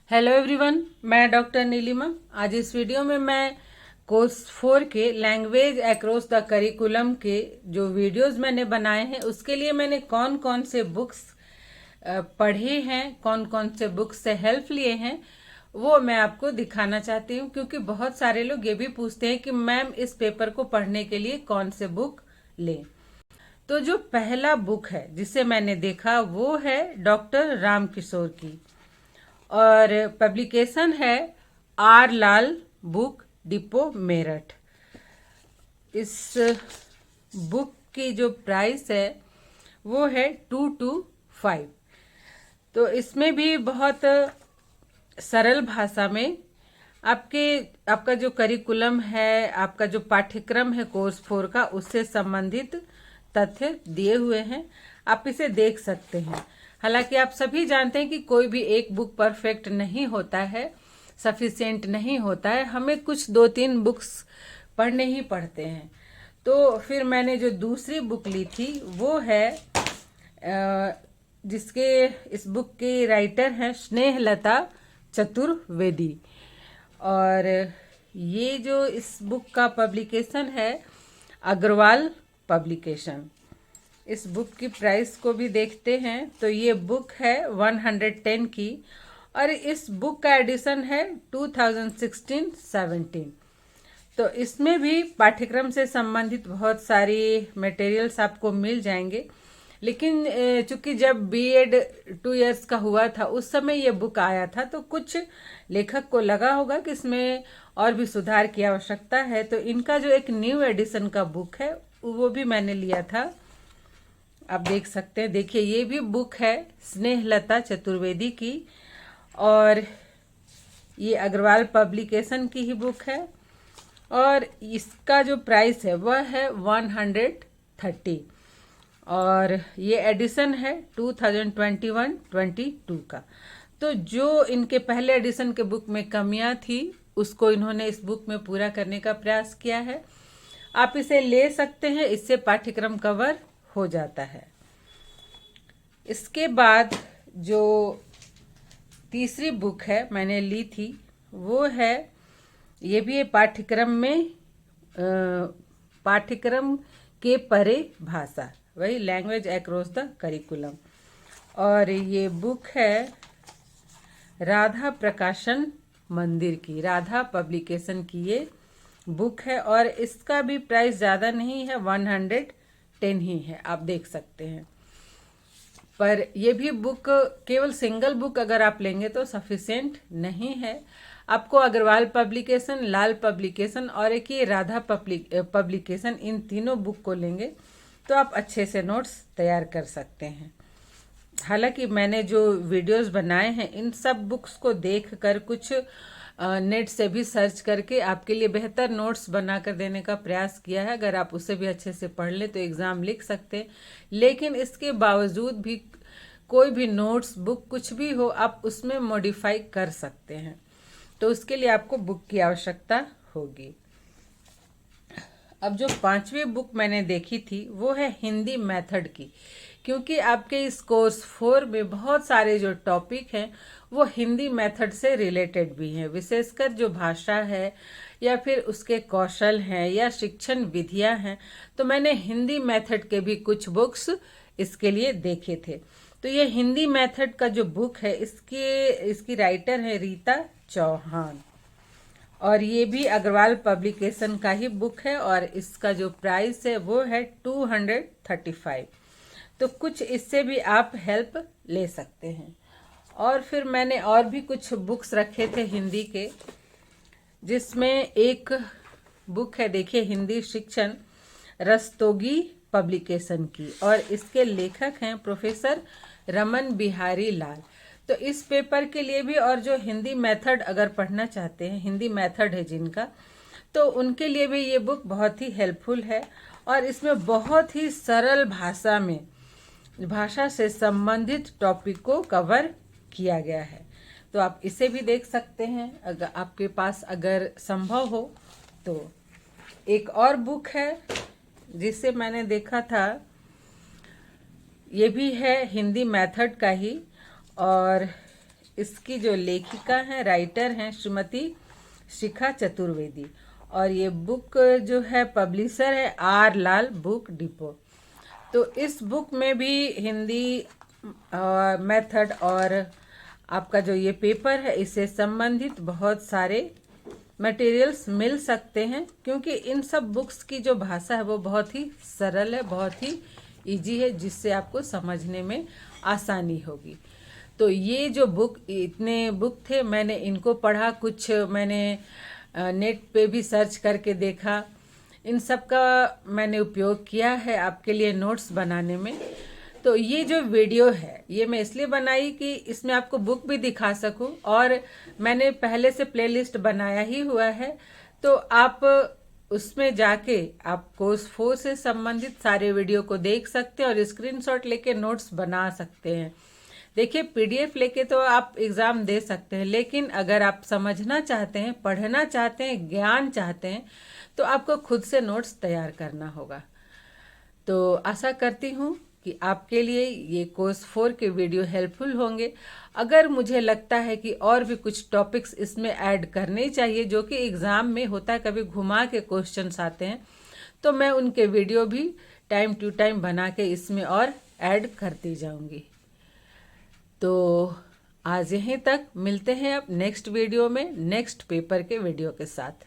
Hello everyone, मैं doctor Nilima. आज इस वीडियो में मैं कोर्स 4 के लैंग्वेज अक्रॉस द करिकुलम के जो वीडियोस मैंने बनाए हैं उसके लिए मैंने कौन कौन से बुक्स पढ़े हैं, कौन कौन से बुक्स से हेल्प लिए हैं, वो मैं आपको दिखाना चाहती हूँ। क्योंकि बहुत सारे लोग ये भी पूछते हैं कि मैम इस पेपर को पढ़ने के लिए कौन से बुक लें। तो जो पहला बुक है जिसे मैंने देखा वो है डॉक्टर राम किशोर की, और पब्लिकेशन है R Lal book depot Meerut. इस बुक की जो प्राइस है वो है 225। तो इसमें भी बहुत सरल भाषा में आपका जो करिकुलम है, आपका जो पाठ्यक्रम है कोर्स 4 का, उससे संबंधित तथ्य दिए हुए हैं। आप इसे देख सकते हैं। हालांकि आप सभी जानते हैं कि कोई भी एक बुक परफेक्ट नहीं होता है, सफिशिएंट नहीं होता है। हमें कुछ 2-3 बुक्स पढ़ने ही पड़ते हैं। तो फिर मैंने जो दूसरी बुक ली थी वो है जिसके इस बुक के राइटर हैं स्नेहलता चतुर्वेदी। और ये जो इस बुक का पब्लिकेशन है अग्रवाल पब्लिकेशन। इस बुक की प्राइस को भी देखते हैं तो ये बुक है 110 की, और इस बुक का एडिशन है 2016-17। तो इसमें भी पाठ्यक्रम से संबंधित बहुत सारी मटेरियल्स आपको मिल जाएंगे। लेकिन चूंकि जब बीएड 2 इयर्स का हुआ था उस समय ये बुक आया था, तो कुछ लेखक को लगा होगा कि इसमें और भी सुधार की आवश्यकता है। तो इनका जो एक न्यू एडिशन का बुक है वो भी मैंने लिया था। आप देख सकते हैं, देखिए ये भी बुक है स्नेहलता चतुर्वेदी की, और ये अग्रवाल पब्लिकेशन की ही बुक है। और इसका जो प्राइस है वह है 130, और ये एडिशन है 2021-22 का। तो जो इनके पहले एडिशन के बुक में कमियां थी उसको इन्होंने इस बुक में पूरा करने का प्रयास किया है। आप इसे ले सकते हैं, इससे पाठ्यक्रम कवर हो जाता है। इसके बाद जो तीसरी बुक है मैंने ली थी वो है, ये भी पाठ्यक्रम में पाठ्यक्रम के परे भाषा, वही लैंग्वेज अक्रॉस द करिकुलम। और ये बुक है राधा प्रकाशन मंदिर की, राधा पब्लिकेशन की ये बुक है। और इसका भी प्राइस ज़्यादा नहीं है, 110 ही है, आप देख सकते हैं। पर ये भी बुक केवल सिंगल बुक अगर आप लेंगे तो सफिशिएंट नहीं है। आपको अग्रवाल पब्लिकेशन, लाल पब्लिकेशन और एक ये राधा पब्लिकेशन, इन तीनों बुक को लेंगे तो आप अच्छे से नोट्स तैयार कर सकते हैं। हालांकि मैंने जो वीडियोस बनाए हैं इन सब बुक्स को देखकर, कुछ नेट से भी सर्च करके आपके लिए बेहतर नोट्स बनाकर देने का प्रयास किया है। अगर आप उसे भी अच्छे से पढ़ लें तो एग्ज़ाम लिख सकते हैं। लेकिन इसके बावजूद भी कोई भी नोट्स बुक कुछ भी हो, आप उसमें मॉडिफाई कर सकते हैं। तो उसके लिए आपको बुक की आवश्यकता होगी। अब जो 5वीं बुक मैंने देखी थी वो है हिंदी मेथड की। क्योंकि आपके इस कोर्स 4 में बहुत सारे जो टॉपिक हैं वो हिंदी मेथड से रिलेटेड भी हैं, विशेषकर जो भाषा है या फिर उसके कौशल हैं या शिक्षण विधियां हैं। तो मैंने हिंदी मेथड के भी कुछ बुक्स इसके लिए देखे थे। तो ये हिंदी मेथड का जो बुक है इसकी राइटर है रीता चौहान, और ये भी अग्रवाल पब्लिकेशन का ही बुक है। और इसका जो प्राइस है वो है 235। तो कुछ इससे भी आप हेल्प ले सकते हैं। और फिर मैंने और भी कुछ बुक्स रखे थे हिंदी के, जिसमें एक बुक है, देखिए, हिंदी शिक्षण रस्तोगी पब्लिकेशन की, और इसके लेखक हैं प्रोफेसर रमन बिहारी लाल। तो इस पेपर के लिए भी, और जो हिंदी मेथड अगर पढ़ना चाहते हैं, हिंदी मेथड है जिनका, तो उनके लिए भी ये बुक बहुत ही हेल्पफुल है। और इसमें बहुत ही सरल भाषा में भाषा से संबंधित टॉपिक को कवर किया गया है। तो आप इसे भी देख सकते हैं अगर आपके पास अगर संभव हो तो। एक और बुक है जिसे मैंने देखा था, ये भी है हिंदी मेथड का ही, और इसकी जो लेखिका हैं, राइटर हैं, श्रीमती शिखा चतुर्वेदी। और ये बुक जो है पब्लिशर है आर लाल बुक डिपो। तो इस बुक में भी हिंदी मेथड और आपका जो ये पेपर है इससे संबंधित बहुत सारे मटेरियल्स मिल सकते हैं, क्योंकि इन सब बुक्स की जो भाषा है वो बहुत ही सरल है, बहुत ही इजी है, जिससे आपको समझने में आसानी होगी। तो ये जो इतने बुक थे, मैंने इनको पढ़ा, कुछ मैंने नेट पे भी सर्च करके देखा, इन सब का मैंने उपयोग किया है आपके लिए नोट्स बनाने में। तो ये जो वीडियो है ये मैं इसलिए बनाई कि इसमें आपको बुक भी दिखा सकूं, और मैंने पहले से प्लेलिस्ट बनाया ही हुआ है, तो आप उसमें जाके आप कोर्स 4 से संबंधित सारे वीडियो को देख सकते हैं और स्क्रीनशॉट लेके नोट्स बना सकते हैं। देखिए, पीडीएफ लेके तो आप एग्ज़ाम दे सकते हैं, लेकिन अगर आप समझना चाहते हैं, पढ़ना चाहते हैं, ज्ञान चाहते हैं, तो आपको खुद से नोट्स तैयार करना होगा। तो आशा करती हूँ कि आपके लिए ये कोर्स 4 के वीडियो हेल्पफुल होंगे। अगर मुझे लगता है कि और भी कुछ टॉपिक्स इसमें ऐड करने चाहिए, जो कि एग्ज़ाम में होता है, कभी घुमा के क्वेश्चंस आते हैं, तो मैं उनके वीडियो भी टाइम टू टाइम बना के इसमें और ऐड करती जाऊंगी। तो आज यहीं तक, मिलते हैं अब नेक्स्ट वीडियो में नेक्स्ट पेपर के वीडियो के साथ।